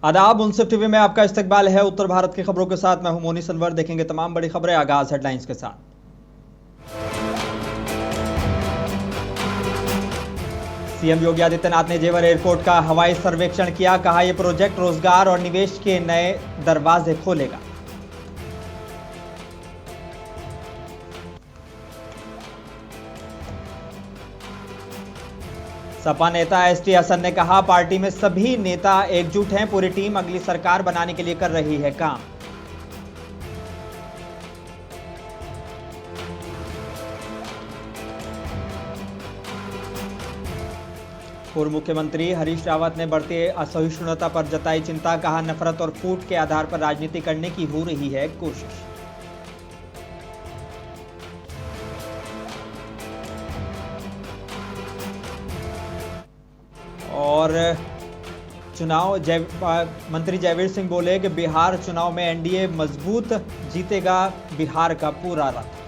आदाब। मुंसिफ टीवी में आपका इस्तकबाल है। उत्तर भारत की खबरों के साथ मैं हूं मोनी सनवर। देखेंगे तमाम बड़ी खबरें। आगाज हेडलाइंस के साथ। सीएम योगी आदित्यनाथ ने जेवर एयरपोर्ट का हवाई सर्वेक्षण किया। कहा यह प्रोजेक्ट रोजगार और निवेश के नए दरवाजे खोलेगा। सपा नेता एसटी हसन ने कहा पार्टी में सभी नेता एकजुट हैं। पूरी टीम अगली सरकार बनाने के लिए कर रही है काम। पूर्व मुख्यमंत्री हरीश रावत ने बढ़ती असहिष्णुता पर जताई चिंता। कहा नफरत और फूट के आधार पर राजनीति करने की हो रही है कोशिश। और मंत्री जयवीर सिंह बोले कि बिहार चुनाव में एनडीए मजबूत जीतेगा। बिहार का पूरा रथ।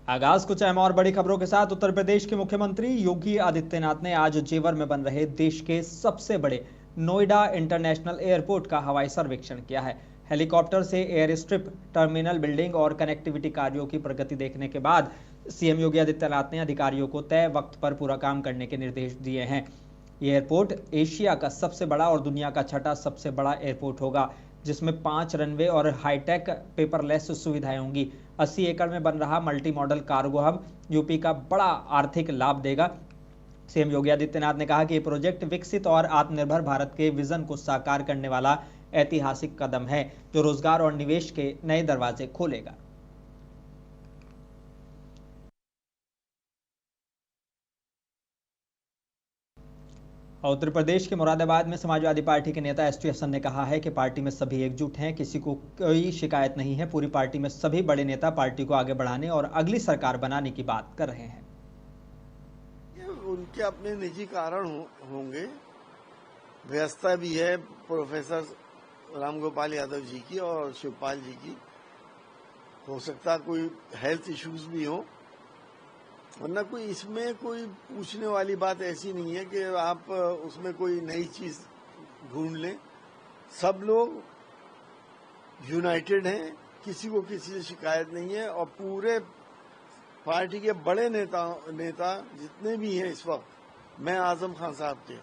आगाज कुछ अहम और बड़ी खबरों के साथ। उत्तर प्रदेश के मुख्यमंत्री योगी आदित्यनाथ ने आज जेवर में बन रहे देश के सबसे बड़े नोएडा इंटरनेशनल एयरपोर्ट का हवाई सर्वेक्षण किया है। हेलीकॉप्टर से एयर स्ट्रिप, टर्मिनल बिल्डिंग और कनेक्टिविटी कार्यों की प्रगति देखने के बाद सीएम योगी आदित्यनाथ ने अधिकारियों को तय वक्त पर पूरा काम करने के निर्देश दिए हैं। यह एयरपोर्ट एशिया का सबसे बड़ा और दुनिया का छठा सबसे बड़ा एयरपोर्ट होगा, जिसमें 5 रनवे और हाईटेक पेपरलेस सुविधाएं होंगी। 80 एकड़ में बन रहा multi modal cargo hub UP का बड़ा आर्थिक लाभ देगा। सीएम योगी आदित्यनाथ ने कहा कि यह प्रोजेक्ट विकसित और आत्मनिर्भर भारत के विजन को साकार करने वाला ऐतिहासिक कदम है, जो रोजगार और निवेश के नए दरवाजे खोलेगा। उत्तर प्रदेश के मुरादाबाद में समाजवादी पार्टी के नेता एसटी हसन ने कहा है कि पार्टी में सभी एकजुट हैं, किसी को कोई शिकायत नहीं है। पूरी पार्टी में सभी बड़े नेता पार्टी को आगे बढ़ाने और अगली सरकार बनाने की बात कर रहे हैं। उनके अपने निजी कारण होंगे। व्यवस्था भी है प्रोफेसर रामगोपाल यादव जी की और शिवपाल जी की। हो सकता कोई हेल्थ इश्यूज भी हो, वरना कोई इसमें कोई पूछने वाली बात ऐसी नहीं है कि आप उसमें कोई नई चीज ढूंढ लें। सब लोग यूनाइटेड हैं, किसी को किसी से शिकायत नहीं है। और पूरे पार्टी के बड़े नेता जितने भी हैं इस वक्त, मैं आजम खान साहब के।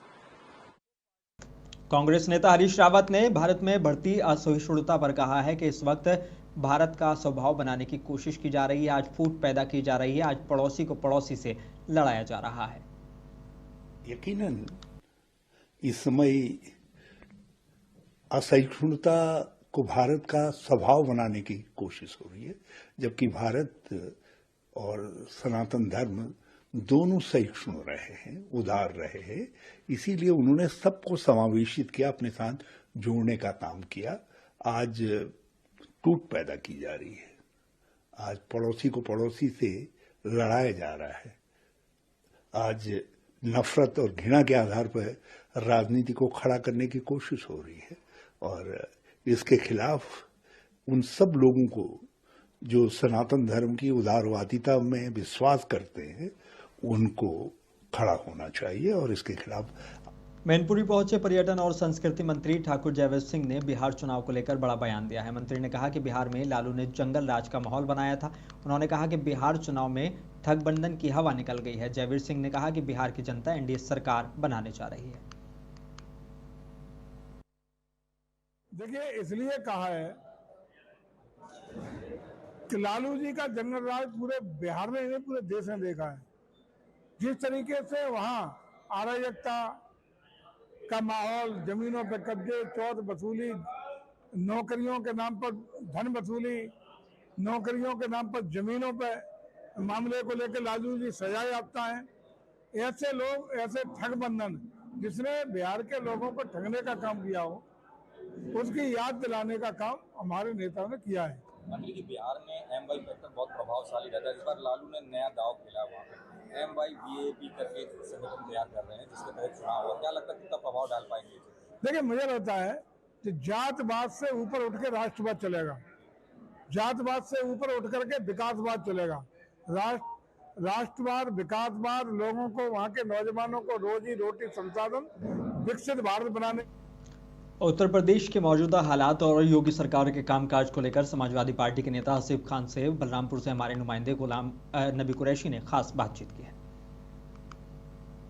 कांग्रेस नेता हरीश रावत ने भारत में बढ़ती असहिष्णुता पर कहा है कि इस वक्त भारत का स्वभाव बनाने की कोशिश की जा रही है। आज फूट पैदा की जा रही है। आज पड़ोसी को पड़ोसी से लड़ाया जा रहा है। यकीनन इस समय असहिष्णुता को भारत का स्वभाव बनाने की कोशिश हो रही है, जबकि भारत और सनातन धर्म दोनों सहिष्णु रहे हैं, उदार रहे हैं। इसीलिए उन्होंने सबको समावेशित किया, अपने साथ जोड़ने का काम किया। आज टूट पैदा की जा रही है। आज पड़ोसी को पड़ोसी से लड़ाया जा रहा है। आज नफरत और घृणा के आधार पर राजनीति को खड़ा करने की कोशिश हो रही है। और इसके खिलाफ उन सब लोगों को जो सनातन धर्म की उदारवादिता में विश्वास करते हैं, उनको खड़ा होना चाहिए और इसके खिलाफ। मैनपुरी पहुंचे पर्यटन और संस्कृति मंत्री ठाकुर जयवीर सिंह ने बिहार चुनाव को लेकर बड़ा बयान दिया है। मंत्री ने कहा कि बिहार में लालू ने जंगल राज का माहौल बनाया था। उन्होंने कहा कि बिहार चुनाव में ठगबंधन की हवा निकल गई है। जयवीर सिंह ने कहा कि बिहार की जनता एनडीए सरकार बनाने जा रही है। देखिए, इसलिए कहा है कि लालू जी का जंगल राज पूरे बिहार में नहीं, पूरे देश में देखा है। जिस तरीके से वहां अराजकता का माहौल, जमीनों पर कब्जे, चौथ वसूली, नौकरियों के नाम पर धन वसूली, नौकरियों के नाम पर जमीनों पर मामले को लेकर लालू जी सजा याफ्ता हैं। ऐसे लोग, ऐसे ठगबंधन जिसने बिहार के लोगों को ठगने का काम किया हो, उसकी याद दिलाने का काम हमारे नेताओं ने किया है। मंत्री जी, बिहार में MY फैक्टर बहुत प्रभावशाली रहता है। इस बार लालू ने नया दाव खेला वहाँ पे। MYVAP करके संगठन तैयार कर रहे हैं, जिसके तहत चुनाव हुआ। क्या लगता है कितना प्रभाव डाल पाएंगे? देखिए, मुझे लगता है कि जातवाद से ऊपर उठ के राष्ट्रवाद चलेगा। जातवाद से ऊपर उठ करके विकासवाद चलेगा। राष्ट्रवाद, विकासवाद, लोगों को, वहां के नौजवानों को रोजी रोटी, संसाधन, विकसित भारत बनाने। उत्तर प्रदेश के मौजूदा हालात और योगी सरकार के कामकाज को लेकर समाजवादी पार्टी के नेता हसीब खान से बलरामपुर से हमारे नुमाइंदे गुलाम नबी कुरैशी ने खास बातचीत की है।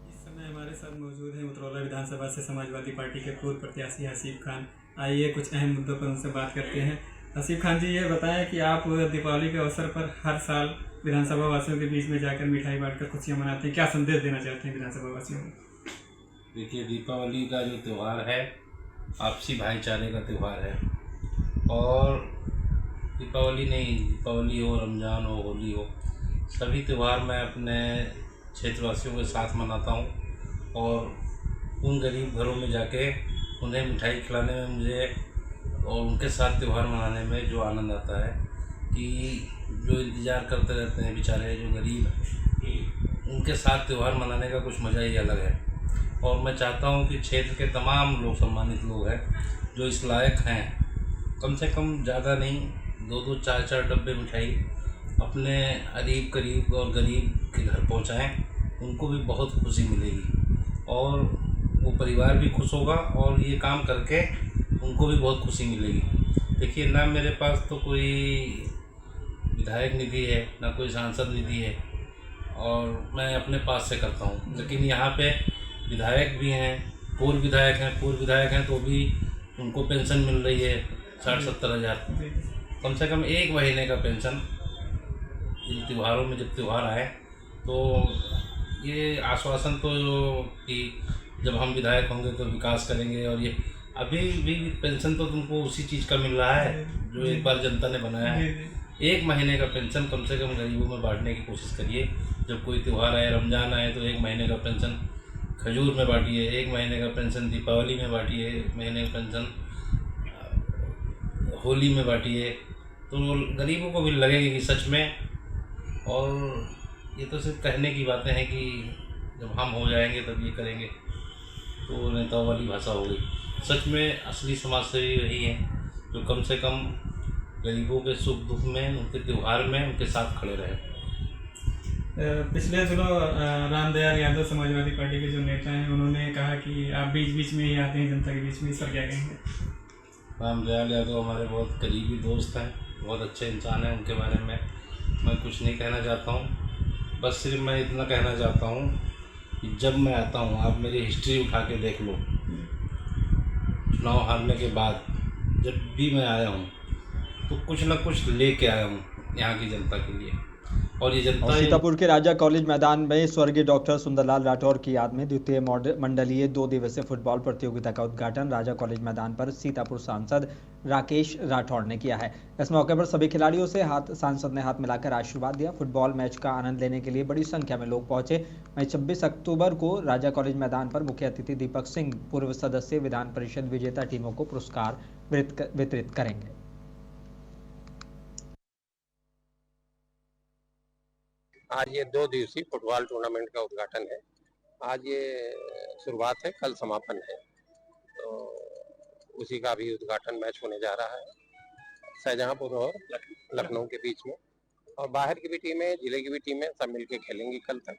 इस समय हमारे साथ मौजूद हैं उतरौला विधानसभा से समाजवादी पार्टी के पूर्व प्रत्याशी हसीब खान। आइए कुछ अहम मुद्दों पर उनसे बात करते हैं। हसीब खान जी, ये बताएं कि आप दीपावली के अवसर पर हर साल विधानसभा वासियों के बीच में जाकर मिठाई बांटकर खुशियां मनाते हैं, क्या संदेश देना चाहते हैं विधानसभा वासियों को? देखिए, दीपावली का जो त्यौहार है आपसी भाईचारे का त्यौहार है। और दीपावली नहीं, दीपावली हो, रमज़ान हो, होली हो, सभी त्यौहार मैं अपने क्षेत्रवासियों के साथ मनाता हूँ। और उन गरीब घरों में जाके उन्हें मिठाई खिलाने में मुझे और उनके साथ त्यौहार मनाने में जो आनंद आता है कि जो इंतज़ार करते रहते हैं बेचारे जो गरीब हैं, उनके साथ त्यौहार मनाने का कुछ मज़ा ही अलग है। और मैं चाहता हूँ कि क्षेत्र के तमाम लोग, सम्मानित लोग हैं जो इस लायक हैं, कम से कम ज़्यादा नहीं, 2-2, 4-4 डब्बे मिठाई अपने अरीब करीब और गरीब के घर पहुँचाएँ। उनको भी बहुत खुशी मिलेगी और वो परिवार भी खुश होगा और ये काम करके उनको भी बहुत खुशी मिलेगी। देखिए, ना मेरे पास तो कोई विधायक निधि है, ना कोई सांसद निधि है, और मैं अपने पास से करता हूँ। लेकिन यहाँ पे विधायक भी हैं, पूर्व विधायक हैं तो भी उनको पेंशन मिल रही है 60-70 हज़ार, कम से कम 1 महीने का पेंशन इन त्योहारों में। जब त्यौहार आए तो ये आश्वासन तो कि जब हम विधायक होंगे तो विकास करेंगे, और ये अभी भी पेंशन तो तुमको उसी चीज़ का मिल रहा है जो एक बार जनता ने बनाया है। 1 महीने का पेंशन कम से कम गरीबों में बांटने की कोशिश करिए। जब कोई त्यौहार आए, रमज़ान आए, तो 1 महीने का पेंशन खजूर में बांटिए, 1 महीने का पेंशन दीपावली में बांटिए, 1 महीने का पेंशन होली में बांटिए, तो गरीबों को भी लगेगी कि सच में। और ये तो सिर्फ कहने की बातें हैं कि जब हम हो जाएंगे तब ये करेंगे, तो नेताओं वाली भाषा हो गई। सच में असली समाज सेवी वही है जो कम से कम गरीबों के सुख दुख में, उनके त्यौहार में उनके साथ खड़े रहे। पिछले दिनों रामदयाल यादव समाजवादी पार्टी के जो नेता हैं, उन्होंने कहा कि आप बीच बीच में ही आते हैं जनता के बीच में, इस पर क्या कहेंगे? रामदयाल यादव हमारे बहुत करीबी दोस्त हैं, बहुत अच्छे इंसान हैं। उनके बारे में मैं कुछ नहीं कहना चाहता हूँ। बस सिर्फ मैं इतना कहना चाहता हूँ कि जब मैं आता हूँ, आप मेरी हिस्ट्री उठा के देख लो, चुनाव हारने के बाद जब भी मैं आया हूँ तो कुछ ना कुछ लेके आया हूँ यहाँ की जनता के लिए। और ये जनता सीतापुर के राजा कॉलेज मैदान में स्वर्गीय डॉक्टर सुंदरलाल राठौर की याद में द्वितीय मंडलीय 2 दिवसीय फुटबॉल प्रतियोगिता का उद्घाटन राजा कॉलेज मैदान पर सीतापुर सांसद राकेश राठौर ने किया है। इस मौके पर सभी खिलाड़ियों से सांसद ने हाथ मिलाकर आशीर्वाद दिया। फुटबॉल मैच का आनंद लेने के लिए बड़ी संख्या में लोग पहुंचे। वहीं 26 अक्टूबर को राजा कॉलेज मैदान पर मुख्य अतिथि दीपक सिंह पूर्व सदस्य विधान परिषद विजेता टीमों को पुरस्कार वितरित करेंगे। आज ये 2 दिवसीय फुटबॉल टूर्नामेंट का उद्घाटन है। आज ये शुरुआत है, कल समापन है, तो उसी का भी उद्घाटन मैच होने जा रहा है शाहजहांपुर और लखनऊ के बीच में। और बाहर की भी टीमें, जिले की भी टीमें सब मिलकर खेलेंगी कल तक।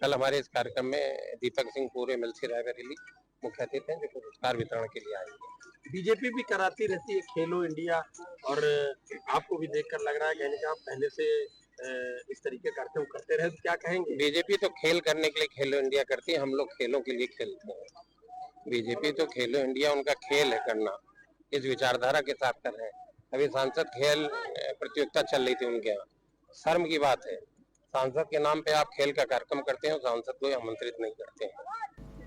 कल हमारे इस कार्यक्रम में दीपक सिंह पूरे एमएलसी रायबरेली मुख्य अतिथि हैं जो पुरस्कार वितरण के लिए आएंगे। बीजेपी भी कराती रहती है खेलो इंडिया, और आपको भी देखकर लग रहा है कि आप पहले से इस तरीके कार्यक्रम करते रहे, तो क्या कहेंगे? बीजेपी तो खेल करने के लिए खेलो इंडिया करती है, हम लोग खेलों के लिए खेलते हैं। बीजेपी तो खेलो इंडिया उनका खेल है करना, इस विचारधारा के साथ कर रहे हैं। अभी सांसद खेल प्रतियोगिता चल रही थी उनके यहाँ, शर्म की बात है, सांसद के नाम पे आप खेल का कार्यक्रम करते हैं, सांसद को आमंत्रित नहीं करते हैं।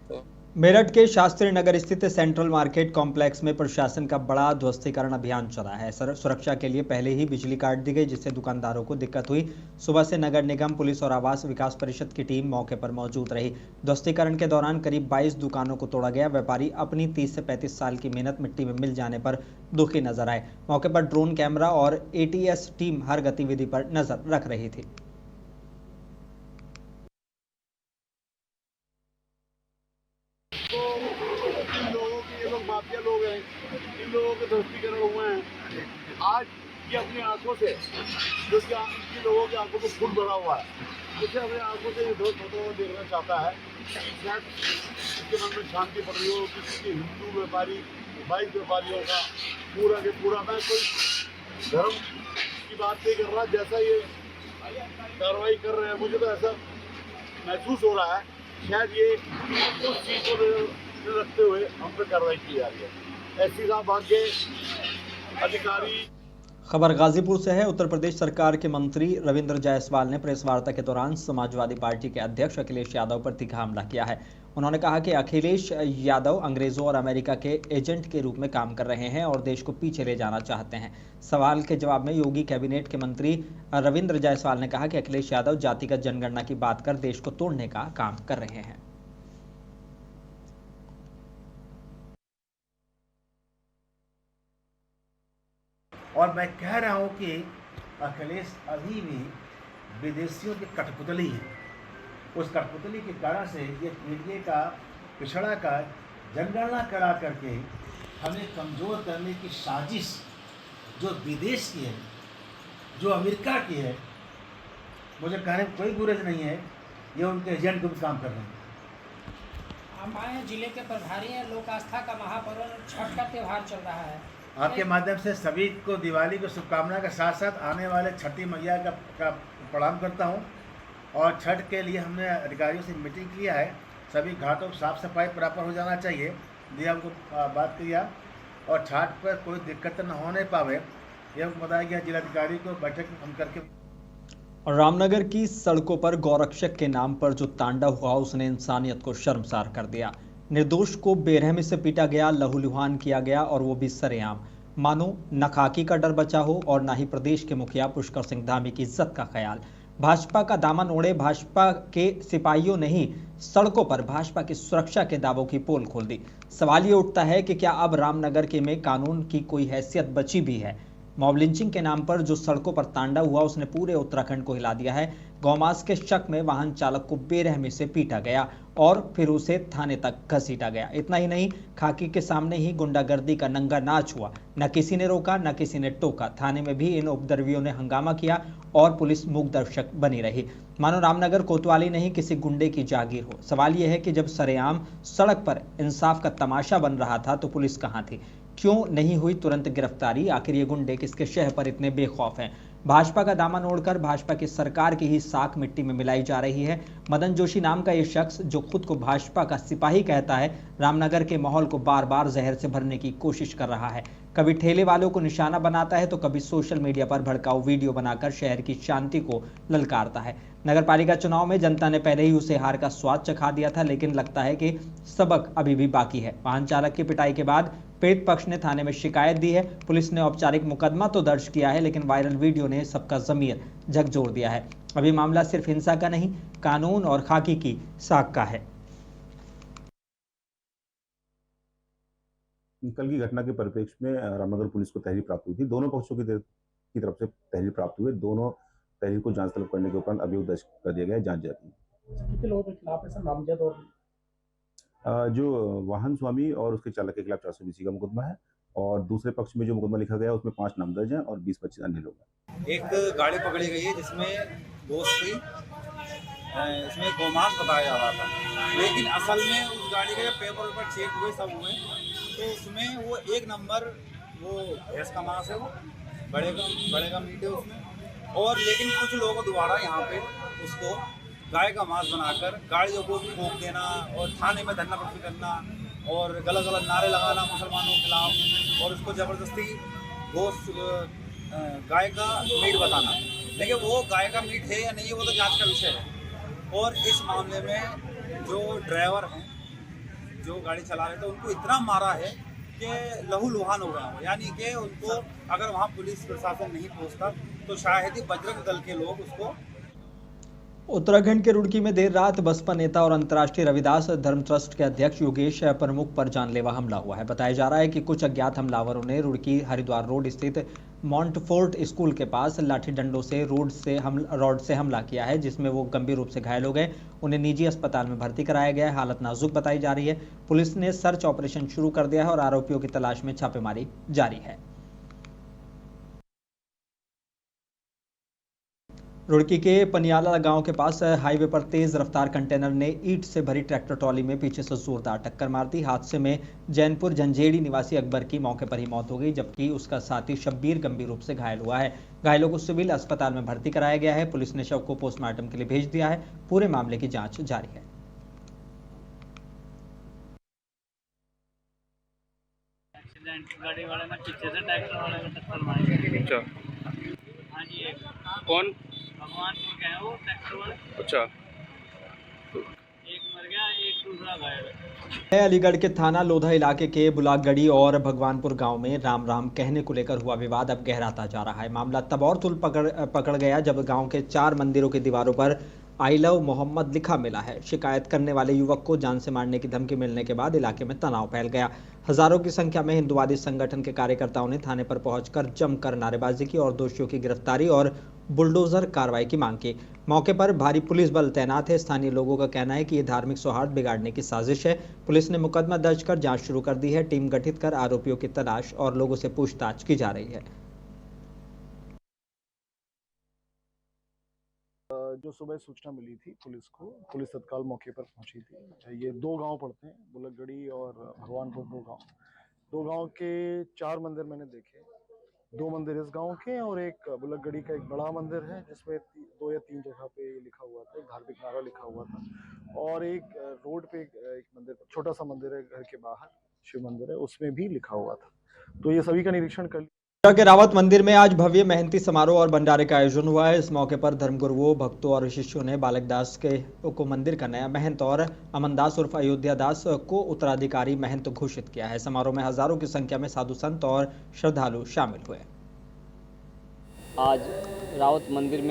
तो मेरठ के शास्त्री नगर स्थित सेंट्रल मार्केट कॉम्प्लेक्स में प्रशासन का बड़ा ध्वस्तीकरण अभियान चला है। सुरक्षा के लिए पहले ही बिजली काट दी गई, जिससे दुकानदारों को दिक्कत हुई। सुबह से नगर निगम, पुलिस और आवास विकास परिषद की टीम मौके पर मौजूद रही। ध्वस्तीकरण के दौरान करीब 22 दुकानों को तोड़ा गया। व्यापारी अपनी 30 से 35 साल की मेहनत मिट्टी में मिल जाने पर दुखी नजर आए। मौके पर ड्रोन कैमरा और ATS टीम हर गतिविधि पर नजर रख रही थी। माफिया लोग हैं, इन लोगों के ध्वस्तीकरण हुए हैं। आज ये अपनी आंखों से, जो कि इनकी लोगों की आंखों को फूल भरा हुआ है, उसे अपने आंखों से निर्दोष होते हुए देखना चाहता है। शायद उसके मन में शांति पड़ रही हो किसी के हिंदू व्यापारी बाइक व्यापारियों का पूरा के पूरा। मैं कोई धर्म की बात नहीं कर रहा, जैसा ये कार्रवाई कर रहे हैं मुझे तो ऐसा महसूस हो रहा है शायद ये उस चीज को रखते हुए हम पे कार्रवाई की जा रही है। एसपी साहब भाग्य अधिकारी। खबर गाजीपुर से है। उत्तर प्रदेश सरकार के मंत्री रविंद्र जायसवाल ने प्रेस वार्ता के दौरान समाजवादी पार्टी के अध्यक्ष अखिलेश यादव पर तीखा हमला किया है। उन्होंने कहा कि अखिलेश यादव अंग्रेजों और अमेरिका के एजेंट के रूप में काम कर रहे हैं और देश को पीछे ले जाना चाहते हैं। सवाल के जवाब में योगी कैबिनेट के मंत्री रविंद्र जायसवाल ने कहा कि अखिलेश यादव जातिगत जनगणना की बात कर देश को तोड़ने का काम कर रहे हैं। और मैं कह रहा हूं कि अखिलेश अभी भी विदेशियों की कठपुतली है। उस कठपुतली के कारण से ये पीढ़ी का पिछड़ा का जनगणना करा करके हमें कमज़ोर करने की साजिश जो विदेश की है, जो अमेरिका की है, मुझे कहने में कोई बुराई नहीं है, ये उनके एजेंट को भी काम कर रहे हैं। हमारे जिले के प्रभारी हैं। लोक आस्था का महापर्व छठ का त्यौहार चल रहा है। आपके माध्यम से सभी को दिवाली की शुभकामना के साथ साथ आने वाले छठी मैया का प्रणाम करता हूं। और छठ के लिए हमने अधिकारियों से मीटिंग किया है। सभी घाटों को साफ सफाई प्रॉपर हो जाना चाहिए, ये हमको बात किया। और छठ पर कोई दिक्कत न होने पावे ये हमको बताया गया। जिलाधिकारी को बैठक हम करके। रामनगर की सड़कों पर गौरक्षक के नाम पर जो तांडव हुआ उसने इंसानियत को शर्मसार कर दिया। निर्दोष को बेरहमी से पीटा गया, लहूलुहान किया गया और वो भी सरेआम, मानो न खाकी का डर बचा हो और न ही प्रदेश के मुखिया पुष्कर सिंह धामी की इज्जत का ख्याल। भाजपा का दामन ओढ़े भाजपा के सिपाहियों ने ही सड़कों पर भाजपा की सुरक्षा के दावों की पोल खोल दी। सवाल ये उठता है कि क्या अब रामनगर के में कानून की कोई हैसियत बची भी है? मॉब लिंचिंग के नाम पर जो सड़कों पर तांडव हुआ उसने पूरे उत्तराखंड को हिला दिया है। गौमांस के शक में वाहन चालक को बेरहमी से पीटा गया और फिर उसे थाने तक घसीटा गया। इतना ही नहीं, खाकी के सामने ही गुंडागर्दी का नंगा नाच हुआ। न किसी ने रोका, न किसी ने टोका। थाने में भी इन उपद्रवियों ने हंगामा किया और पुलिस मूक दर्शक बनी रही, मानो रामनगर कोतवाली नहीं किसी गुंडे की जागीर हो। सवाल यह है कि जब सरेआम सड़क पर इंसाफ का तमाशा बन रहा था तो पुलिस कहां थी? क्यों नहीं हुई तुरंत गिरफ्तारी? आखिर ये गुंडे किसके शह पर इतने बेखौफ हैं? भाजपा का दामन ओढ़कर भाजपा की सरकार की ही साख मिट्टी में मिलाई जा रही है। मदन जोशी नाम का ये शख्स जो खुद को भाजपा का सिपाही कहता है, रामनगर के माहौल को बार बार जहर से भरने की कोशिश कर रहा है। कभी ठेले वालों को निशाना बनाता है तो कभी सोशल मीडिया पर भड़काऊ वीडियो बनाकर शहर की शांति को ललकारता है। नगरपालिका चुनाव में जनता ने पहले ही उसे हार का स्वाद चखा दिया था, लेकिन लगता है कि सबक अभी भी बाकी है। वाहन चालक की पिटाई के बाद पीड़ित पक्ष ने थाने में शिकायत दी है। पुलिस ने औपचारिक मुकदमा तो दर्ज किया है, लेकिन वायरल वीडियो ने सबका जमीर झकझोर दिया है। अभी मामला सिर्फ हिंसा का नहीं, कानून और खाकी की साख का है। कल की घटना के परिप्रेक्ष्य में रामनगर पुलिस को तहरीर प्राप्त हुई थी। दोनों पक्षों की तरफ से तहरीर प्राप्त हुई। दोनों तहरीर को जांच तलब करने के उपरांत अभियोग दर्ज कर दिया गया है, जांच जारी है। कितने लोगों के खिलाफ ऐसा नामजद और जो वाहन स्वामी और उसके चालक के खिलाफ 420 का मुकदमा है और दूसरे पक्ष में जो मुकदमा लिखा गया है उसमें 5 नामदर्ज हैं और 20-25 अन्य लोग हैं। एक गाड़ी पकड़ी गई है जिसमें गोश्त थी, इसमें गोमांस बताया जा रहा था, लेकिन असल में उस गाड़ी के पेपर चेक हुए सब हुए तो उसमें वो 1 नंबर वो भैंस का मांस है, वो बड़े का मीट है उसमें। और लेकिन कुछ लोगों को दोबारा यहाँ पे उसको गाय का मांस बनाकर गाड़ियों को ठोक देना और थाने में धरना प्रदर्शन करना और गलत गलत नारे लगाना मुसलमानों के खिलाफ और उसको ज़बरदस्ती गोश्त गाय का मीट बताना। लेकिन वो गाय का मीट है या नहीं है वो तो जांच का विषय है। और इस मामले में जो ड्राइवर हैं जो गाड़ी चला रहे थे उनको इतना मारा है कि लहूलुहान हो गया, यानी कि उनको अगर वहाँ पुलिस प्रशासन नहीं पहुँचता तो शायद ही बजरंग दल के लोग उसको। उत्तराखंड के रुड़की में देर रात बसपा नेता और अंतर्राष्ट्रीय रविदास धर्म ट्रस्ट के अध्यक्ष योगेश प्रमुख पर जानलेवा हमला हुआ है। बताया जा रहा है कि कुछ अज्ञात हमलावरों ने रुड़की हरिद्वार रोड स्थित मॉन्टफोर्ट स्कूल के पास लाठी डंडों से रॉड से हमला किया है, जिसमें वो गंभीर रूप से घायल हो गए। उन्हें निजी अस्पताल में भर्ती कराया गया है। हालत नाजुक बताई जा रही है। पुलिस ने सर्च ऑपरेशन शुरू कर दिया है और आरोपियों की तलाश में छापेमारी जारी है। रुड़की के पनियाला गांव के पास हाईवे पर तेज रफ्तार कंटेनर ने ईंट से भरी ट्रैक्टर ट्रॉली में पीछे से जोरदार टक्कर मार दी। हादसे में जैनपुर झंझेड़ी निवासी अकबर की मौके पर ही मौत हो गई, जबकि उसका साथी शब्बीर गंभीर रूप से घायल हुआ है। घायलों को सिविल अस्पताल में भर्ती कराया गया है। पुलिस ने शव को पोस्टमार्टम के लिए भेज दिया है। पूरे मामले की जांच जारी है। गाड़ी वाले ने पीछे से ट्रैक्टर वाले में टक्कर मारी। अच्छा, हाँ जी, कौन? भगवानपुर के हैं वो ट्रैक्टर वाले। अच्छा, एक मर गया, एक दूसरा घायल है। अलीगढ़ के थाना लोधा इलाके के बुलागड़ी और भगवानपुर गांव में राम राम कहने को लेकर हुआ विवाद अब गहराता जा रहा है। मामला तब और तुल पकड़ गया जब गांव के 4 मंदिरों की दीवारों पर आई लव मोहम्मद लिखा मिला है। शिकायत करने वाले युवक को जान से मारने की धमकी मिलने के बाद इलाके में तनाव फैल गया। हजारों की संख्या में हिंदुवादी संगठन के कार्यकर्ताओं ने थाने पर पहुंचकर जमकर नारेबाजी की और दोषियों की गिरफ्तारी और बुलडोजर कार्रवाई की मांग की। मौके पर भारी पुलिस बल तैनात है। स्थानीय लोगों का कहना है कि यह धार्मिक सौहार्द बिगाड़ने की साजिश है। पुलिस ने मुकदमा दर्ज कर जांच शुरू कर दी है। टीम गठित कर आरोपियों की तलाश और लोगों से पूछताछ की जा रही है। जो सुबह सूचना मिली थी पुलिस को, पुलिस तत्काल मौके पर पहुंची थी। ये 2 गांव पड़ते हैं, बुलगड़ी और भगवानपुर 2 गांव। 2 गांव के 4 मंदिर मैंने देखे। 2 मंदिर इस गांव के और एक बुलगड़ी का एक बड़ा मंदिर है जिसमें 2 या 3 जगह पे लिखा हुआ था, एक धार्मिक नारा लिखा हुआ था। और एक रोड पे एक मंदिर, छोटा सा मंदिर है घर के बाहर, शिव मंदिर है, उसमें भी लिखा हुआ था। तो ये सभी का निरीक्षण कर के रावत मंदिर में आज भव्य मेहनती समारोह और भंडारे का आयोजन हुआ है। इस मौके पर धर्मगुरुओं, भक्तों और शिष्यों ने बालक दास को मंदिर का नया महंत और अमन दास उर्फ अयोध्या दास को उत्तराधिकारी महंत घोषित किया है। समारोह में हजारों की संख्या में साधु संत और श्रद्धालु शामिल हुए। आज रावत मंदिर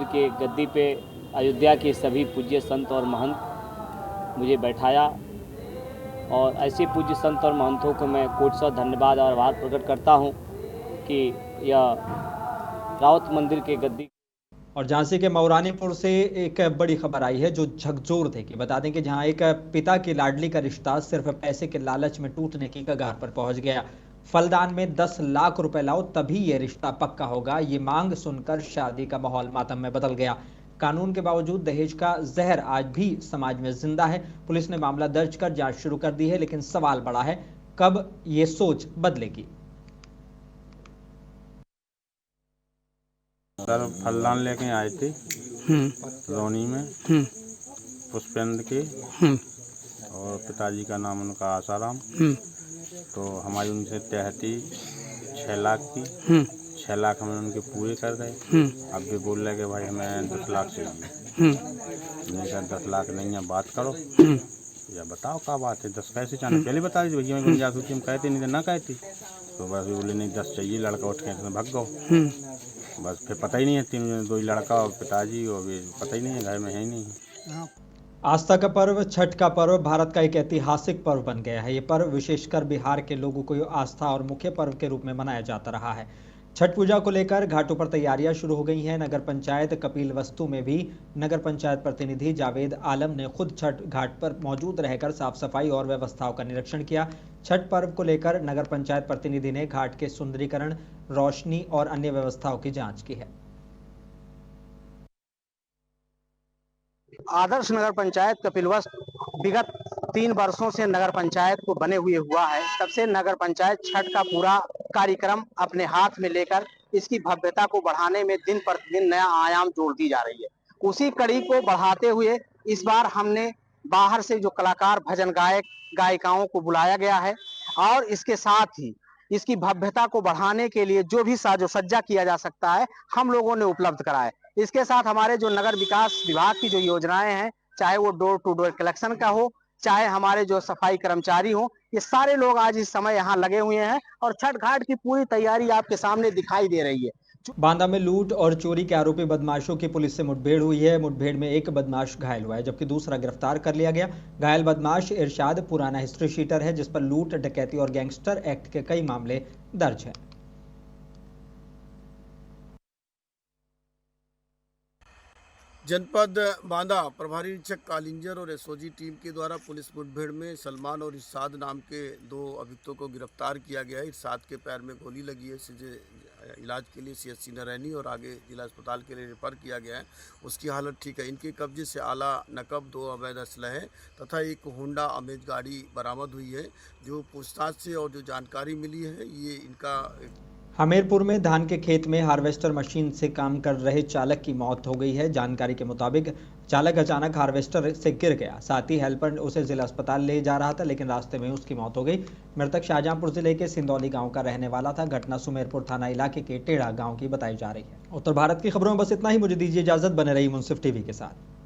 के गद्दी पे अयोध्या के सभी पूज्य संत और महंत मुझे बैठाया और ऐसे पूज्य संत और महंतों को मैं कोटि धन्यवाद और आभार प्रकट करता हूं कि यह रावत मंदिर के गद्दी। और झांसी के मौरानीपुर से एक बड़ी खबर आई है जो झकझोर देगी। बता दें कि जहां एक पिता की लाडली का रिश्ता सिर्फ पैसे के लालच में टूटने की कगार पर पहुंच गया। फलदान में 10 लाख रुपए लाओ तभी ये रिश्ता पक्का होगा, ये मांग सुनकर शादी का माहौल मातम में बदल गया। कानून के बावजूद दहेज का जहर आज भी समाज में जिंदा है। पुलिस ने मामला दर्ज कर जांच शुरू कर दी है, लेकिन सवाल बड़ा है कब ये सोच बदलेगी। सर फलदान लेके आए थे रोनी में पुष्पेंद्र के और पिताजी का नाम उनका आसाराम। तो हमारी उनसे तय थी 6 लाख की। 6 लाख हमने उनके पूरे कर गए। अब भी बोल रहे कि भाई हमें 10 लाख चाहिए। मैंने कहा 10 लाख नहीं है, बात करो या बताओ क्या बात है। 10 कैसे चाहना पहले बता दीजिए भैया, मैं गुंजाइश होती हम कहते नहीं तो ना कहती। तो बस बोले नहीं 10 चाहिए। लड़का उठ के भाग गो। बस फिर पता ही नहीं है 2 लड़का और पिताजी और पता ही नहीं है, घर में है ही नहीं। आस्था का पर्व छठ का पर्व भारत का एक ऐतिहासिक पर्व बन गया है। ये पर्व विशेषकर बिहार के लोगों को आस्था और मुख्य पर्व के रूप में मनाया जाता रहा है। छठ पूजा को लेकर घाटों पर तैयारियां शुरू हो गई हैं। नगर पंचायत कपिलवस्तु में भी नगर पंचायत प्रतिनिधि जावेद आलम ने खुद छठ घाट पर मौजूद रहकर साफ सफाई और व्यवस्थाओं का निरीक्षण किया। छठ पर्व को लेकर नगर पंचायत प्रतिनिधि ने घाट के सुंदरीकरण, रोशनी और अन्य व्यवस्थाओं की जांच की है। आदर्श नगर पंचायत कपिलवस्तु विगत 3 वर्षों से नगर पंचायत को बने हुए हुआ है। तब से नगर पंचायत छठ का पूरा कार्यक्रम अपने हाथ में लेकर इसकी भव्यता को बढ़ाने में दिन प्रतिदिन नया आयाम जोड़ती जा रही है। उसी कड़ी को बढ़ाते हुए इस बार हमने बाहर से जो कलाकार, भजन गायक, गायिकाओं को बुलाया गया है और इसके साथ ही इसकी भव्यता को बढ़ाने के लिए जो भी साजो सज्जा किया जा सकता है हम लोगों ने उपलब्ध कराया। इसके साथ हमारे जो नगर विकास विभाग की जो योजनाएं हैं, चाहे वो डोर टू डोर कलेक्शन का हो, चाहे हमारे जो सफाई कर्मचारी हो, ये सारे लोग आज इस समय यहाँ लगे हुए हैं और छठ घाट की पूरी तैयारी आपके सामने दिखाई दे रही है। बांदा में लूट और चोरी के आरोपी बदमाशों की पुलिस से मुठभेड़ हुई है। मुठभेड़ में एक बदमाश घायल हुआ है जबकि दूसरा गिरफ्तार कर लिया गया। घायल बदमाश इरशाद पुराना हिस्ट्री शीटर है जिस पर लूट, डकैती और गैंगस्टर एक्ट के कई मामले दर्ज हैं। जनपद बांदा प्रभारी निरीक्षक कालिंजर और एसओजी टीम के द्वारा पुलिस मुठभेड़ में सलमान और इरशाद नाम के 2 अभियुक्तों को गिरफ्तार किया गया है। इरशाद के पैर में गोली लगी है, इलाज के लिए CHC नरैनी और आगे जिला अस्पताल के लिए रेफर किया गया है। उसकी हालत ठीक है। इनके कब्जे से आला नकब, 2 अवैध असलहे तथा एक होंडा अमेज गाड़ी बरामद हुई है। जो पूछताछ से और जो जानकारी मिली है, ये इनका हमीरपुर में धान के खेत में हार्वेस्टर मशीन से काम कर रहे चालक की मौत हो गई है। जानकारी के मुताबिक चालक अचानक हार्वेस्टर से गिर गया। साथ ही हेल्पर उसे जिला अस्पताल ले जा रहा था, लेकिन रास्ते में उसकी मौत हो गई। मृतक शाहजहांपुर जिले के सिंदौली गांव का रहने वाला था। घटना सुमेरपुर थाना इलाके के टेढ़ा गांव की बताई जा रही है। उत्तर भारत की खबरों में बस इतना ही। मुझे दीजिए इजाजत। बने रही मुंसिफ टीवी के साथ।